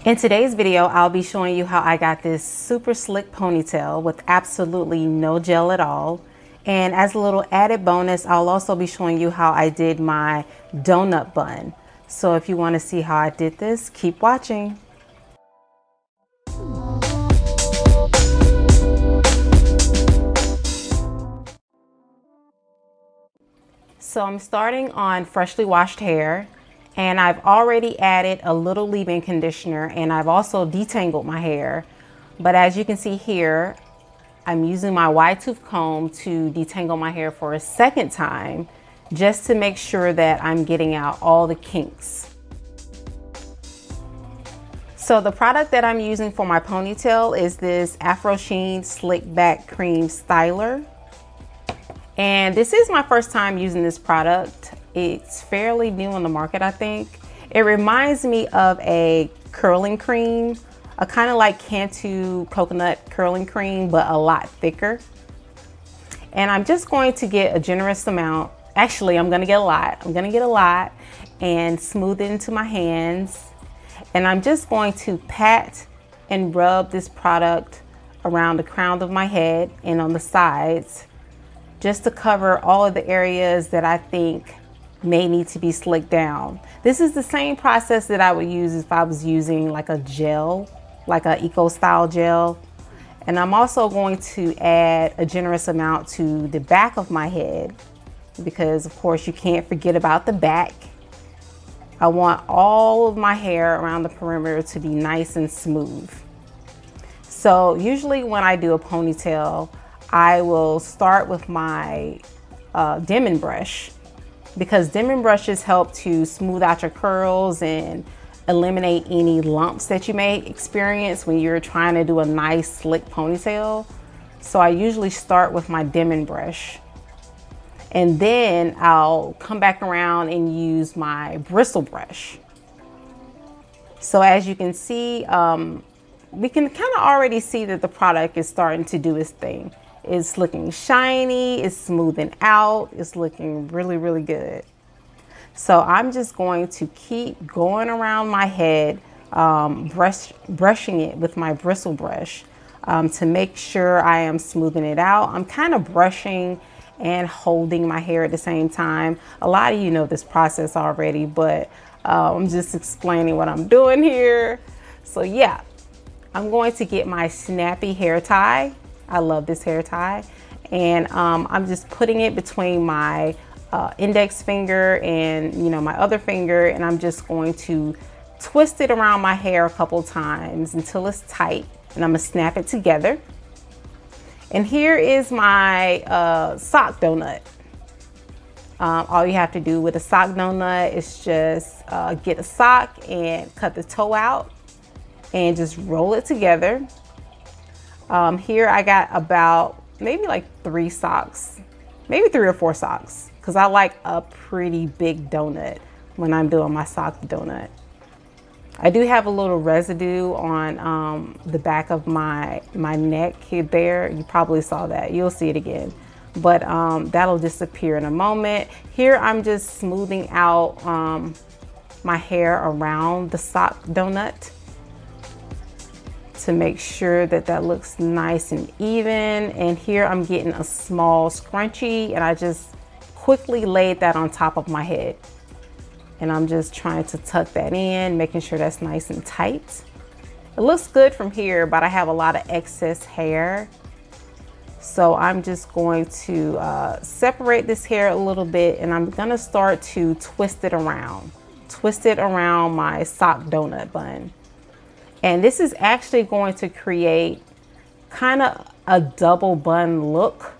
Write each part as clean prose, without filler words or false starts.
In today's video, I'll be showing you how I got this super slick ponytail with absolutely no gel at all. And as a little added bonus, I'll also be showing you how I did my donut bun. So if you want to see how I did this, keep watching. So I'm starting on freshly washed hair. And I've already added a little leave-in conditioner, and I've also detangled my hair. But as you can see here, I'm using my wide tooth comb to detangle my hair for a second time, just to make sure that I'm getting out all the kinks. So the product that I'm using for my ponytail is this Afro Sheen Slick Back Cream Styler. And this is my first time using this product. It's fairly new on the market, I think. It reminds me of a curling cream, a kind of like Cantu coconut curling cream, but a lot thicker. And I'm just going to get a generous amount. Actually, I'm gonna get a lot. I'm gonna get a lot and smooth it into my hands. And I'm just going to pat and rub this product around the crown of my head and on the sides, just to cover all of the areas that I think may need to be slicked down. This is the same process that I would use if I was using like a gel, like a eco style gel. And I'm also going to add a generous amount to the back of my head, because of course you can't forget about the back. I want all of my hair around the perimeter to be nice and smooth. So usually when I do a ponytail, I will start with my dimming brush, because dimming brushes help to smooth out your curls and eliminate any lumps that you may experience when you're trying to do a nice slick ponytail. So I usually start with my dimming brush, and then I'll come back around and use my bristle brush. So as you can see, we can kind of already see that the product is starting to do its thing. It's looking shiny, it's smoothing out, it's looking really, really good. So I'm just going to keep going around my head, brushing it with my bristle brush to make sure I am smoothing it out. I'm kind of brushing and holding my hair at the same time. A lot of you know this process already, but I'm just explaining what I'm doing here. So yeah, I'm going to get my Snappee hair tie. I love this hair tie. And I'm just putting it between my index finger and my other finger, and I'm just going to twist it around my hair a couple times until it's tight, and I'm gonna snap it together. And here is my sock donut. All you have to do with a sock donut is just get a sock and cut the toe out and just roll it together. Here I got about maybe like 3 socks, maybe 3 or 4 socks, because I like a pretty big donut when I'm doing my sock donut. I do have a little residue on the back of my neck here, there. You probably saw that. You'll see it again, but that'll disappear in a moment. Here I'm just smoothing out my hair around the sock donut to make sure that that looks nice and even. And here I'm getting a small scrunchie, and I just quickly laid that on top of my head. And I'm just trying to tuck that in, making sure that's nice and tight. It looks good from here, but I have a lot of excess hair. So I'm just going to separate this hair a little bit, and I'm gonna start to twist it around my sock donut bun. And this is actually going to create kind of a double bun look.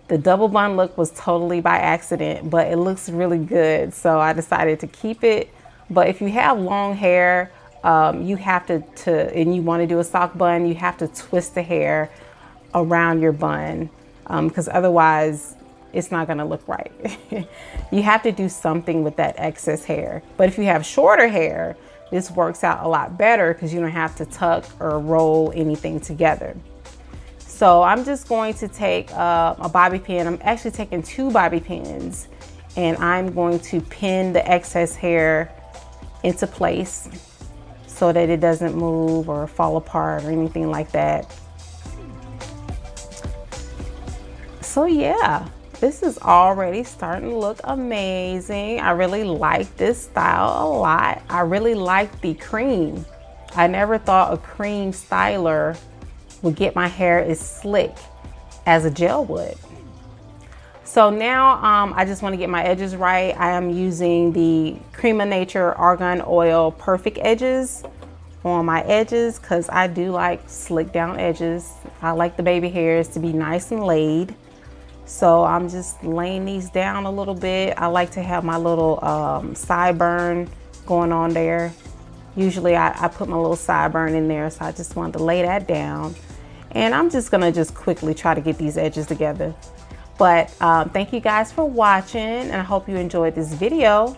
The double bun look was totally by accident, but it looks really good. So I decided to keep it. But if you have long hair, you have and you want to do a sock bun, you have to twist the hair around your bun, because otherwise it's not gonna look right. You have to do something with that excess hair. But if you have shorter hair, this works out a lot better because you don't have to tuck or roll anything together. So I'm just going to take a bobby pin. I'm actually taking 2 bobby pins, and I'm going to pin the excess hair into place. so that it doesn't move or fall apart or anything like that. So yeah, this is already starting to look amazing. I really like this style a lot. I really like the cream. I never thought a cream styler would get my hair as slick as a gel would. So now I just want to get my edges right. I am using the Creme Nature Argan Oil Perfect Edges on my edges because I do like slick down edges. I like the baby hairs to be nice and laid. So I'm just laying these down a little bit. I like to have my little sideburn going on there. Usually I put my little sideburn in there, so I just wanted to lay that down. And I'm just gonna quickly try to get these edges together. But thank you guys for watching, and I hope you enjoyed this video.